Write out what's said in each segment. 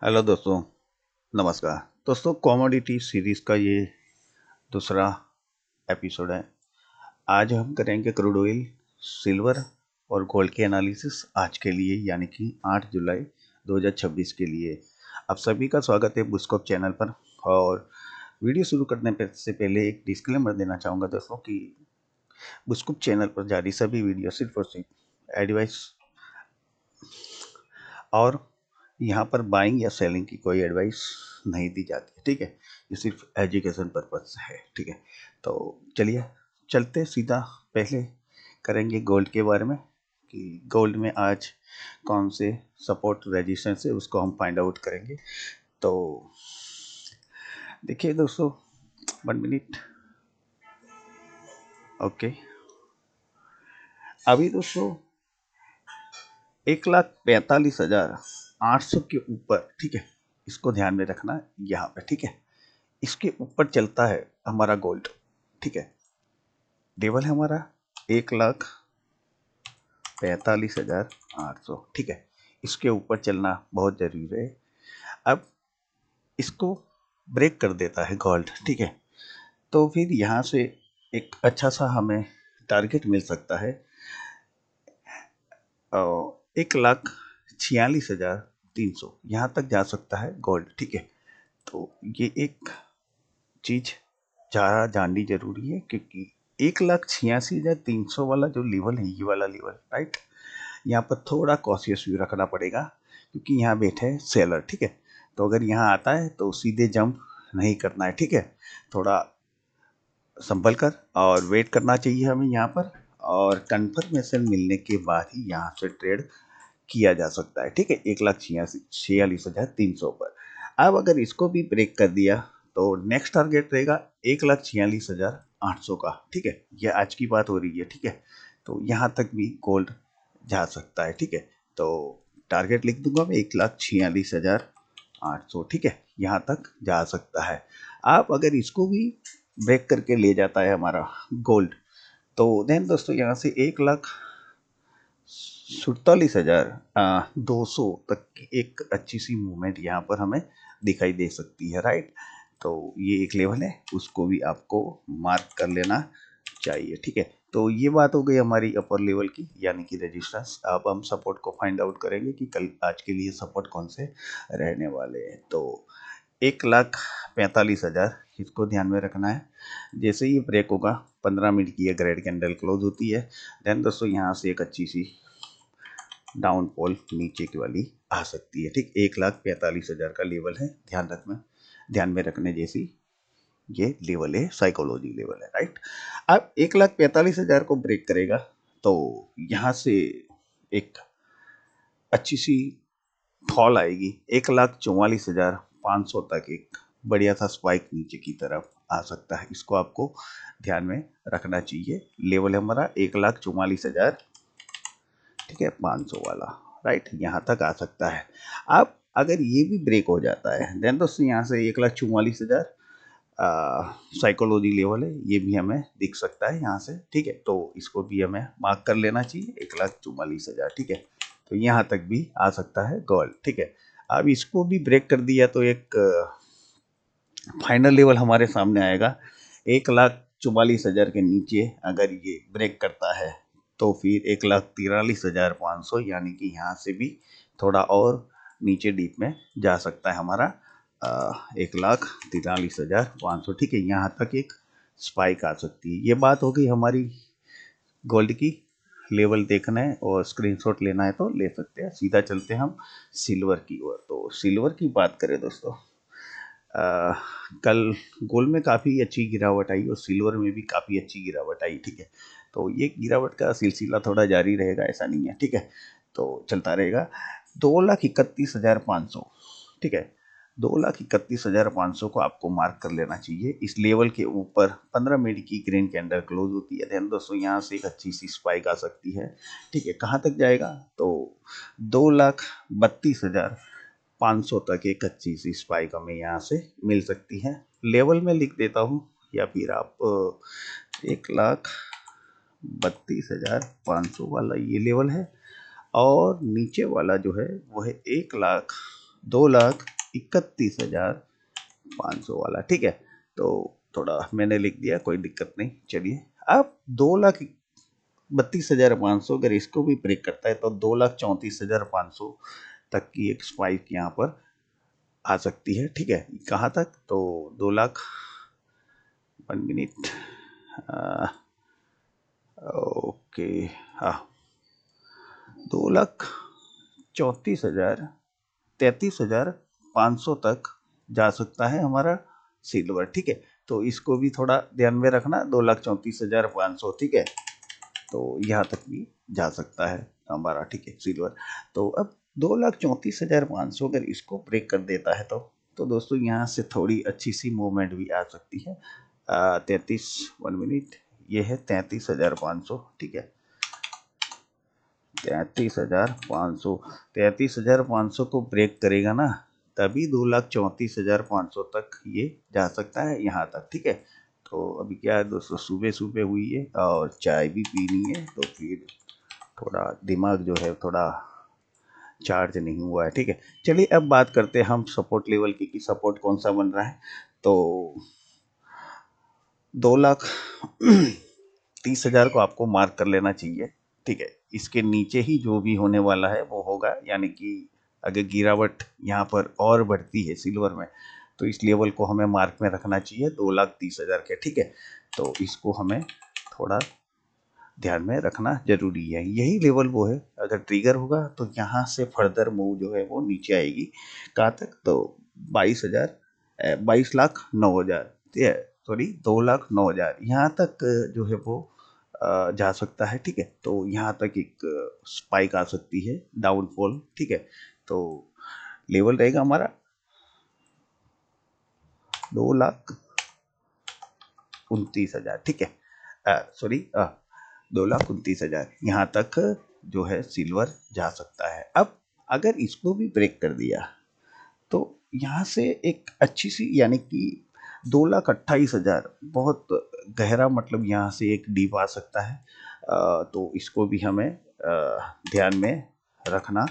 Hello दोस्तों, नमस्कार। दोस्तों, कॉमोडिटी सीरीज का ये दूसरा एपिसोड है। आज हम करेंगे क्रूड ऑयल, सिल्वर और गोल्ड के एनालिसिस आज के लिए, यानी कि 8 जुलाई 2026 के लिए। आप सभी का स्वागत है बुस्कोप चैनल पर। और वीडियो शुरू करने से पहले एक डिस्क्लेमर देना चाहूँगा दोस्तों कि बुस्कोप चैनल पर जारी सभी वीडियो सिर्फ और सिर्फ एडवाइस और यहाँ पर बाइंग या सेलिंग की कोई एडवाइस नहीं दी जाती है, ठीक है। ये सिर्फ एजुकेशन पर्पज है, ठीक है। तो चलिए चलते सीधा, पहले करेंगे गोल्ड के बारे में कि गोल्ड में आज कौन से सपोर्ट रेजिस्टेंस है उसको हम फाइंड आउट करेंगे। तो देखिए दोस्तों, 1 मिनट। ओके, अभी दोस्तों 1,45,800 के ऊपर, ठीक है। इसको ध्यान में रखना है यहाँ पे, ठीक है। इसके ऊपर चलता है हमारा गोल्ड, ठीक है। लेवल है हमारा 1,45,800, ठीक है। इसके ऊपर चलना बहुत जरूरी है। अब इसको ब्रेक कर देता है गोल्ड, ठीक है, तो फिर यहाँ से एक अच्छा सा हमें टारगेट मिल सकता है 1,46,300, यहाँ तक जा सकता है गोल्ड, ठीक है। तो ये एक चीज जाननी जरूरी है, क्योंकि 1,86,300 वाला जो लेवल है, ये वाला लेवल, राइट, यहाँ पर थोड़ा कॉशियस व्यू रखना पड़ेगा, क्योंकि यहाँ बैठे हैं सेलर, ठीक है। तो अगर यहाँ आता है तो सीधे जंप नहीं करना है, ठीक है। थोड़ा संभल कर और वेट करना चाहिए हमें यहाँ पर, और कंफर्मेशन मिलने के बाद ही यहाँ से ट्रेड किया जा सकता है, ठीक है। 1,46,46,300 पर। अब अगर इसको भी ब्रेक कर दिया तो नेक्स्ट टारगेट रहेगा 1,46,800 का, ठीक है। यह आज की बात हो रही है, ठीक है। तो यहाँ तक भी गोल्ड जा सकता है, ठीक है। तो टारगेट लिख दूंगा मैं 1,46,800, ठीक है। यहाँ तक जा सकता है। आप अगर इसको भी ब्रेक करके ले जाता है हमारा गोल्ड, तो देन दोस्तों यहाँ से 1,47,200 तक की एक अच्छी सी मूवमेंट यहाँ पर हमें दिखाई दे सकती है, राइट। तो ये एक लेवल है, उसको भी आपको मार्क कर लेना चाहिए, ठीक है। तो ये बात हो गई हमारी अपर लेवल की, यानी कि रेजिस्टेंस। अब हम सपोर्ट को फाइंड आउट करेंगे कि कल आज के लिए सपोर्ट कौन से रहने वाले हैं। तो 1,45,000, इसको ध्यान में रखना है। जैसे ही ब्रेक होगा, 15 मिनट की ग्रेड कैंडल क्लोज होती है, देन दोस्तों यहाँ से एक अच्छी सी डाउनफॉल नीचे की वाली आ सकती है, ठीक। 1,45,000 का लेवल है, ध्यान में रखने जैसी ये लेवल है, साइकोलॉजी लेवल है, राइट। अब 1,45,000 को ब्रेक करेगा तो यहाँ से एक अच्छी सी फॉल आएगी 1,44,500 तक, एक बढ़िया सा स्पाइक नीचे की तरफ आ सकता है। इसको आपको ध्यान में रखना चाहिए। लेवल है हमारा 1,44,000, ठीक है, 500 वाला, राइट, यहाँ तक आ सकता है। अब अगर ये भी ब्रेक हो जाता है, देन दोस्तों यहाँ से 1,44,000 साइकोलॉजी लेवल है, ये भी हमें दिख सकता है यहाँ से, ठीक है। तो इसको भी हमें मार्क कर लेना चाहिए 1,44,000, ठीक है। तो यहाँ तक भी आ सकता है गोल्ड, ठीक है। अब इसको भी ब्रेक कर दिया तो एक फाइनल लेवल हमारे सामने आएगा 1,44,000 के नीचे। अगर ये ब्रेक करता है तो फिर 1,43,500, यानी कि यहाँ से भी थोड़ा और नीचे डीप में जा सकता है हमारा 1,43,500, ठीक है। यहाँ तक एक स्पाइक आ सकती है। ये बात हो गई हमारी गोल्ड की। लेवल देखना है और स्क्रीनशॉट लेना है तो ले सकते हैं। सीधा चलते हैं हम सिल्वर की ओर। तो सिल्वर की बात करें दोस्तों, कल गोल्ड में काफ़ी अच्छी गिरावट आई और सिल्वर में भी काफ़ी अच्छी गिरावट आई, ठीक है। तो ये गिरावट का सिलसिला थोड़ा जारी रहेगा, ऐसा नहीं है, ठीक है। तो चलता रहेगा 2,31,500, ठीक है। 2,31,500 को आपको मार्क कर लेना चाहिए। इस लेवल के ऊपर 15 मिनट की ग्रीन कैंडल क्लोज होती है, ध्यान दोस्तों यहाँ से एक अच्छी सी स्पाइक आ सकती है, ठीक है। कहाँ तक जाएगा तो 2,32,500 तक एक अच्छी सी स्पाइक हमें यहाँ से मिल सकती है। लेवल में लिख देता हूँ, या फिर आप 1,32,500 वाला ये लेवल है, और नीचे वाला जो है वो है 2,31,500 वाला, ठीक है। तो थोड़ा मैंने लिख दिया, कोई दिक्कत नहीं। चलिए अब 2,32,500 अगर इसको भी ब्रेक करता है तो 2,34,500 तक की एक स्पाइक यहाँ पर आ सकती है, ठीक है। कहाँ तक? तो 2 लाख, 1 मिनट, ओके, हाँ, 2,34,000, 33,500 तक जा सकता है हमारा सिल्वर, ठीक है। तो इसको भी थोड़ा ध्यान में रखना, 2,34,500, ठीक है। तो यहाँ तक भी जा सकता है हमारा, ठीक है, सिल्वर। तो अब 2,34,500 अगर इसको ब्रेक कर देता है तो दोस्तों यहाँ से थोड़ी अच्छी सी मूवमेंट भी आ सकती है। 1 मिनट, ये है 33,500, ठीक है। 33,500, 33,500 को ब्रेक करेगा ना, तभी 2,34,500 तक ये जा सकता है, यहाँ तक, ठीक है। तो अभी क्या है दोस्तों, सुबह सुबह हुई है और चाय भी पीनी है, तो फिर थोड़ा दिमाग जो है थोड़ा चार्ज नहीं हुआ है, ठीक है। चलिए अब बात करते हैं हम सपोर्ट लेवल की, कि सपोर्ट कौन सा बन रहा है। तो 2,30,000 को आपको मार्क कर लेना चाहिए, ठीक है। इसके नीचे ही जो भी होने वाला है वो होगा, यानी कि अगर गिरावट यहाँ पर और बढ़ती है सिल्वर में, तो इस लेवल को हमें मार्क में रखना चाहिए 2,30,000 के, ठीक है। तो इसको हमें थोड़ा ध्यान में रखना जरूरी है। यही लेवल वो है, अगर ट्रिगर होगा तो यहाँ से फर्दर मूव जो है वो नीचे आएगी। कहाँ तक? तो 22,09,000, ठीक है, सॉरी 2,09,000, यहाँ तक जो है वो जा सकता है, ठीक है। तो यहाँ तक एक स्पाइक आ सकती है, डाउनफॉल, ठीक है। तो लेवल रहेगा हमारा 2,29,000, ठीक है, सॉरी 2,29,000, यहाँ तक जो है सिल्वर जा सकता है। अब अगर इसको भी ब्रेक कर दिया तो यहाँ से एक अच्छी सी, यानी कि 2,28,000, बहुत गहरा, मतलब यहाँ से एक डीप आ सकता है। तो इसको भी हमें ध्यान में रखना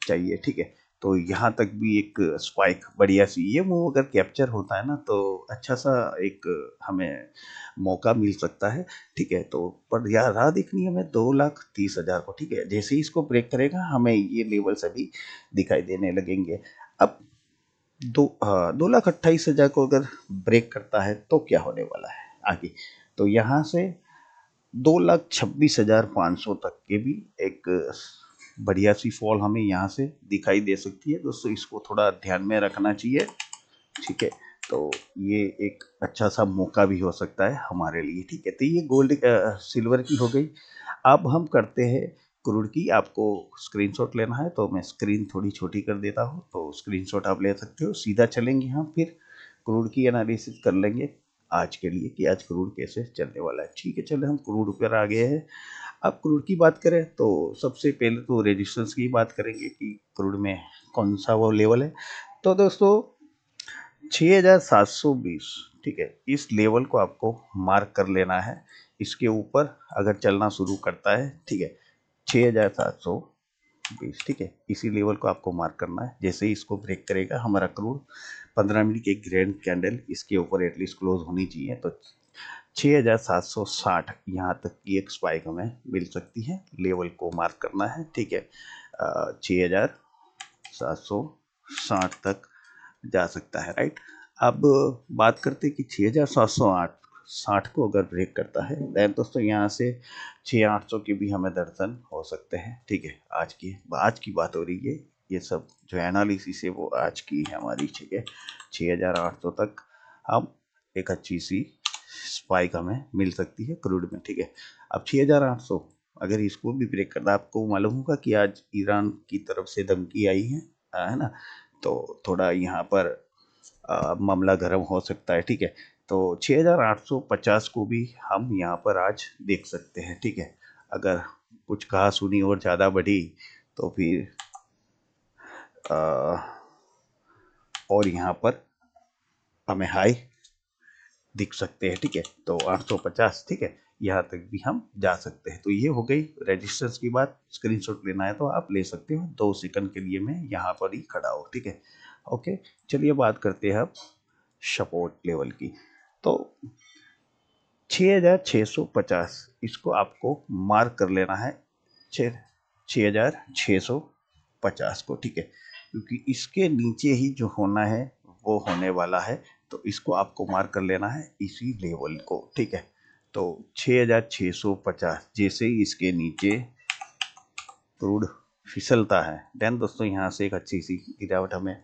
चाहिए, ठीक है। तो यहाँ तक भी एक स्पाइक बढ़िया सी, ये मूव अगर कैप्चर होता है ना, तो अच्छा सा एक हमें मौका मिल सकता है, ठीक है। तो पर यार राह देखनी है हमें 2,30,000 को, ठीक है। जैसे ही इसको ब्रेक करेगा हमें ये लेवल सभी दिखाई देने लगेंगे। अब 2,28,000 को अगर ब्रेक करता है तो क्या होने वाला है आगे? तो यहाँ से 2,26,500 तक के भी एक बढ़िया सी फॉल हमें यहाँ से दिखाई दे सकती है दोस्तों, इसको थोड़ा ध्यान में रखना चाहिए, ठीक है। तो ये एक अच्छा सा मौका भी हो सकता है हमारे लिए, ठीक है। तो ये गोल्ड सिल्वर की हो गई। अब हम करते हैं क्रूड की। आपको स्क्रीनशॉट लेना है तो मैं स्क्रीन थोड़ी छोटी कर देता हूँ, तो स्क्रीनशॉट आप ले सकते हो। सीधा चलेंगे हम फिर क्रूड की एनालिसिस कर लेंगे आज के लिए, कि आज क्रूड कैसे चलने वाला है, ठीक है। चले हम क्रूड पर आ गए हैं। अब क्रूड की बात करें तो सबसे पहले तो रेजिस्टेंस की बात करेंगे कि क्रूड में कौन सा वो लेवल है। तो दोस्तों 6,720, ठीक है, इस लेवल को आपको मार्क कर लेना है। इसके ऊपर अगर चलना शुरू करता है, ठीक है, 6,720, ठीक है, इसी लेवल को आपको मार्क करना है। जैसे ही इसको ब्रेक करेगा हमारा क्रूड, 15 मिनट की ग्रैंड कैंडल इसके ऊपर एटलीस्ट क्लोज होनी चाहिए, तो 6,760 यहाँ तक की एक स्पाइक हमें मिल सकती है। लेवल को मार्क करना है, ठीक है। 6,760 तक जा सकता है, राइट। अब बात करते हैं कि 6,760 को अगर ब्रेक करता है, देन दोस्तों यहाँ से 6,800 के भी हमें दर्शन हो सकते हैं, ठीक है। आज की बात हो रही है, ये सब जो एनालिसिस है वो आज की है हमारी, ठीक है। 6,800 तक हम एक अच्छी सी स्पाइक हमें मिल सकती है क्रूड में, ठीक है। अब 6,800 अगर इसको भी ब्रेक करना, आपको मालूम होगा कि आज ईरान की तरफ से धमकी आई है ना, तो थोड़ा यहाँ पर मामला गर्म हो सकता है, ठीक है। तो 6,850 को भी हम यहाँ पर आज देख सकते हैं, ठीक है। अगर कुछ कहा सुनी और ज़्यादा बढ़ी तो फिर और यहाँ पर हमें हाई दिख सकते हैं, ठीक है। तो 850, ठीक है, यहाँ तक भी हम जा सकते हैं। तो ये हो गई रेजिस्टेंस की बात। स्क्रीनशॉट लेना है तो आप ले सकते हो। 2 सेकंड के लिए मैं यहाँ पर ही खड़ा हूँ, ठीक है। ओके, चलिए बात करते हैं अब सपोर्ट लेवल की। तो 6650 इसको आपको मार्क कर लेना है, 6650 को, ठीक है। क्योंकि इसके नीचे ही जो होना है वो होने वाला है, तो इसको आपको मार्क कर लेना है इसी लेवल को, ठीक है। तो 6650 जैसे ही इसके नीचे क्रूड फिसलता है, देन दोस्तों यहाँ से एक अच्छी सी गिरावट हमें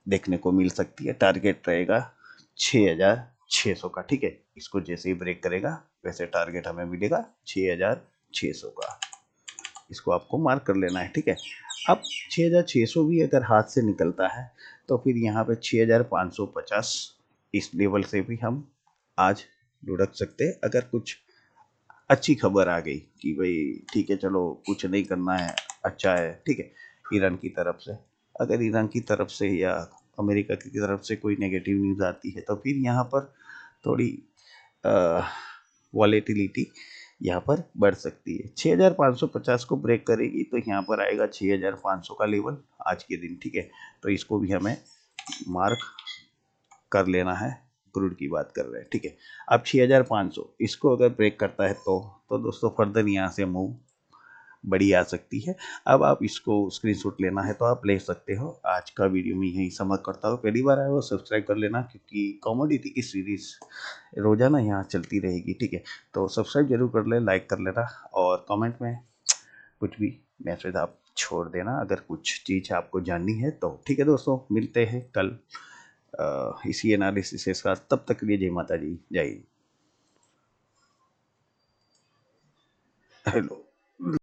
देखने को मिल सकती है। टारगेट रहेगा 6600 का, ठीक है। इसको जैसे ही ब्रेक करेगा वैसे टारगेट हमें मिलेगा 6600 का। इसको आपको मार्क कर लेना है, ठीक है। अब 6600 भी अगर हाथ से निकलता है तो फिर यहाँ पे 6550 इस लेवल से भी हम आज लुढ़क सकते हैं, अगर कुछ अच्छी खबर आ गई कि भाई ठीक है चलो कुछ नहीं करना है, अच्छा है, ठीक है। ईरान की तरफ से, अगर ईरान की तरफ से या अमेरिका की तरफ से कोई नेगेटिव न्यूज़ आती है तो फिर यहाँ पर थोड़ी वॉलेटिलिटी यहाँ पर बढ़ सकती है। 6550 को ब्रेक करेगी तो यहाँ पर आएगा 6500 का लेवल आज के दिन, ठीक है। तो इसको भी हमें मार्क कर लेना है। क्रूड की बात कर रहे हैं, ठीक है। अब 6500 इसको अगर ब्रेक करता है तो दोस्तों फर्दर यहाँ से मूव बड़ी आ सकती है। अब आप इसको स्क्रीनशॉट लेना है तो आप ले सकते हो। आज का वीडियो में यही समाप्त करता हूँ। पहली बार आए हो सब्सक्राइब कर लेना, क्योंकि कॉमोडिटी की सीरीज रोजाना यहाँ चलती रहेगी, ठीक है। तो सब्सक्राइब जरूर कर ले, लाइक कर लेना, और कमेंट में कुछ भी मैसेज आप छोड़ देना अगर कुछ चीज़ आपको जाननी है तो, ठीक है दोस्तों। मिलते हैं कल इसी एनालिसिस के साथ। तब तक के लिए जय माता जी, जय हिंद। हेलो।